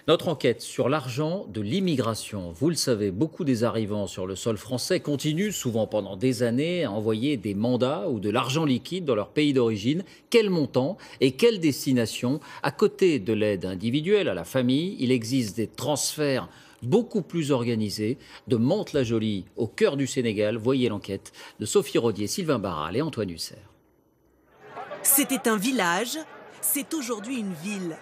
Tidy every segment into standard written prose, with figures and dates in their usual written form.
Notre enquête sur l'argent de l'immigration. Vous le savez, beaucoup des arrivants sur le sol français continuent, souvent pendant des années, à envoyer des mandats ou de l'argent liquide dans leur pays d'origine. Quel montant et quelle destination? À côté de l'aide individuelle à la famille, il existe des transferts beaucoup plus organisés de Mantes-la-Jolie au cœur du Sénégal. Voyez l'enquête de Sophie Rodier, Sylvain Barral et Antoine Husser. C'était un village, c'est aujourd'hui une ville.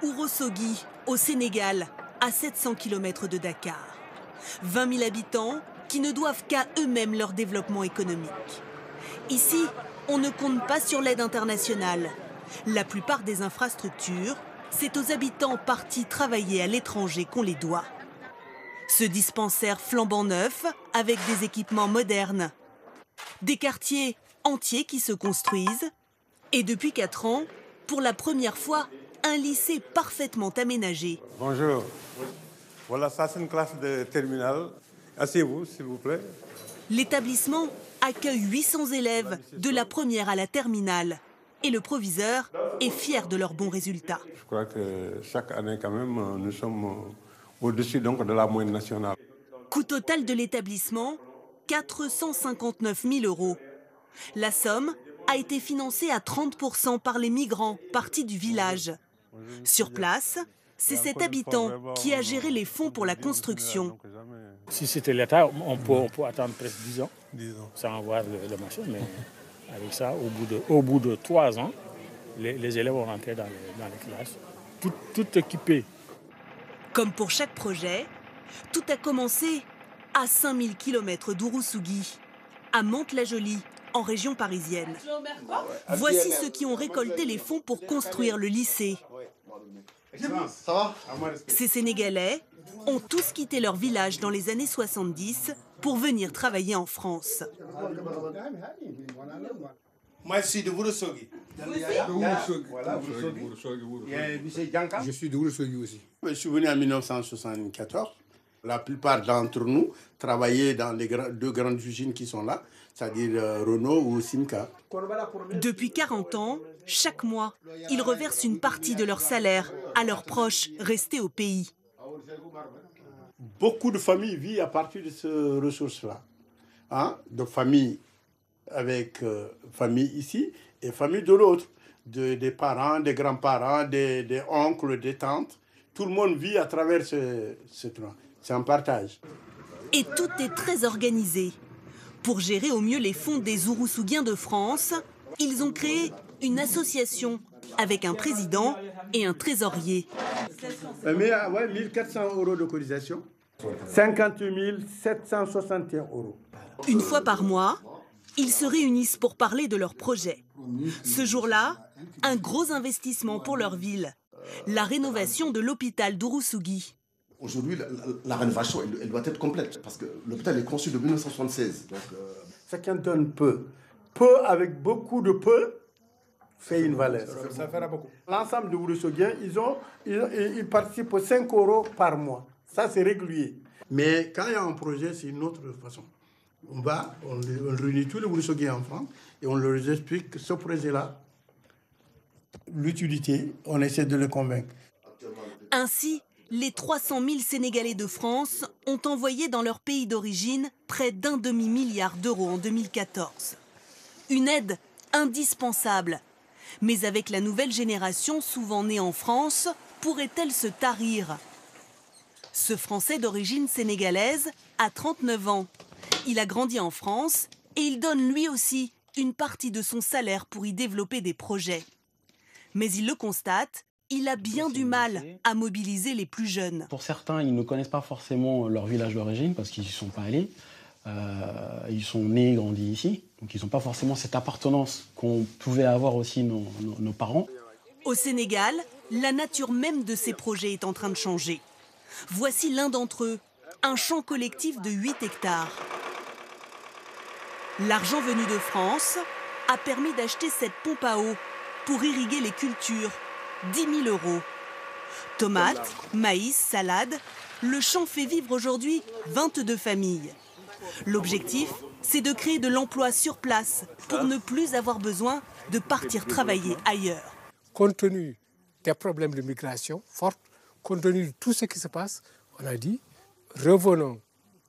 Ourossogui, au Sénégal, à 700 km de Dakar. 20 000 habitants qui ne doivent qu'à eux-mêmes leur développement économique. Ici, on ne compte pas sur l'aide internationale. La plupart des infrastructures, c'est aux habitants partis travailler à l'étranger qu'on les doit. Ce dispensaire flambant neuf, avec des équipements modernes. Des quartiers entiers qui se construisent. Et depuis 4 ans, pour la première fois, un lycée parfaitement aménagé. Bonjour. Voilà, ça c'est une classe de terminale. Asseyez-vous, s'il vous plaît. L'établissement accueille 800 élèves de la première à la terminale. Et le proviseur est fier de leurs bons résultats. Je crois que chaque année, quand même, nous sommes au-dessus donc de la moyenne nationale. Coût total de l'établissement, 459 000 €. La somme a été financée à 30% par les migrants partis du village. Sur place, c'est cet habitant qui a géré les fonds pour la construction. Si c'était l'État, on peut attendre presque 10 ans sans avoir le machin. Mais avec ça, au bout de 3 ans, les élèves vont rentrer dans les classes, tout équipés. Comme pour chaque projet, tout a commencé à 5000 km d'Ourossogui, à Mantes-la-Jolie, en région parisienne. Voici ceux qui ont récolté les fonds pour construire le lycée. Ces Sénégalais ont tous quitté leur village dans les années 70 pour venir travailler en France. Moi, je suis de Ourossogui. Je suis de Ourossogui aussi. Je suis venu en 1974. La plupart d'entre nous travaillaient dans les deux grandes usines qui sont là, c'est-à-dire Renault ou Simca. Depuis 40 ans, chaque mois, ils reversent une partie de leur salaire à leurs proches restés au pays. Beaucoup de familles vivent à partir de ces ressources-là. De familles avec famille ici et famille de l'autre. Des parents, des grands-parents, des oncles, des tantes. Tout le monde vit à travers ce truc. C'est un partage. Et tout est très organisé. Pour gérer au mieux les fonds des Ouroussouguiens de France, ils ont créé une association avec un président et un trésorier. Mais 1400 € de cotisation, 58 761 €. Une fois par mois, ils se réunissent pour parler de leur projet. Ce jour-là, un gros investissement pour leur ville, la rénovation de l'hôpital d'Ourossogui. Aujourd'hui, la rénovation, elle doit être complète, parce que l'hôpital est conçu de 1976. Donc, Chacun donne peu. Peu avec beaucoup de peu fait une valeur. Ça fera beaucoup. L'ensemble de Ourossogien, ils participent aux 5 € par mois. Ça, c'est régulier. Mais quand il y a un projet, c'est une autre façon. On réunit tous les Ourossogien en France et on leur explique que ce projet-là, l'utilité, on essaie de les convaincre. Ainsi, les 300 000 Sénégalais de France ont envoyé dans leur pays d'origine près d'1 demi-milliard d'euros en 2014. Une aide indispensable. Mais avec la nouvelle génération, souvent née en France, pourrait-elle se tarir? Ce Français d'origine sénégalaise a 39 ans. Il a grandi en France et il donne lui aussi une partie de son salaire pour y développer des projets. Mais il le constate, il a bien du mal à mobiliser les plus jeunes. Pour certains, ils ne connaissent pas forcément leur village d'origine parce qu'ils n'y sont pas allés. Ils sont nés et grandis ici. Donc ils n'ont pas forcément cette appartenance qu'on pouvait avoir aussi nos parents. Au Sénégal, la nature même de ces projets est en train de changer. Voici l'un d'entre eux, un champ collectif de 8 hectares. L'argent venu de France a permis d'acheter cette pompe à eau pour irriguer les cultures. 10 000 €. Tomates, maïs, salade, le champ fait vivre aujourd'hui 22 familles. L'objectif, c'est de créer de l'emploi sur place pour ne plus avoir besoin de partir travailler ailleurs. Compte tenu des problèmes de migration forte, compte tenu de tout ce qui se passe, on a dit, revenons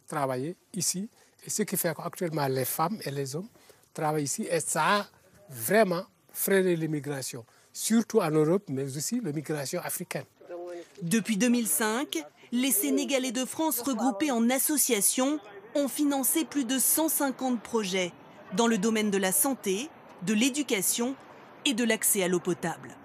travailler ici. Et ce qui fait qu'actuellement, les femmes et les hommes travaillent ici. Et ça a vraiment freiné l'immigration, surtout en Europe, mais aussi l'immigration africaine. Depuis 2005, les Sénégalais de France regroupés en associations ont financé plus de 150 projets dans le domaine de la santé, de l'éducation et de l'accès à l'eau potable.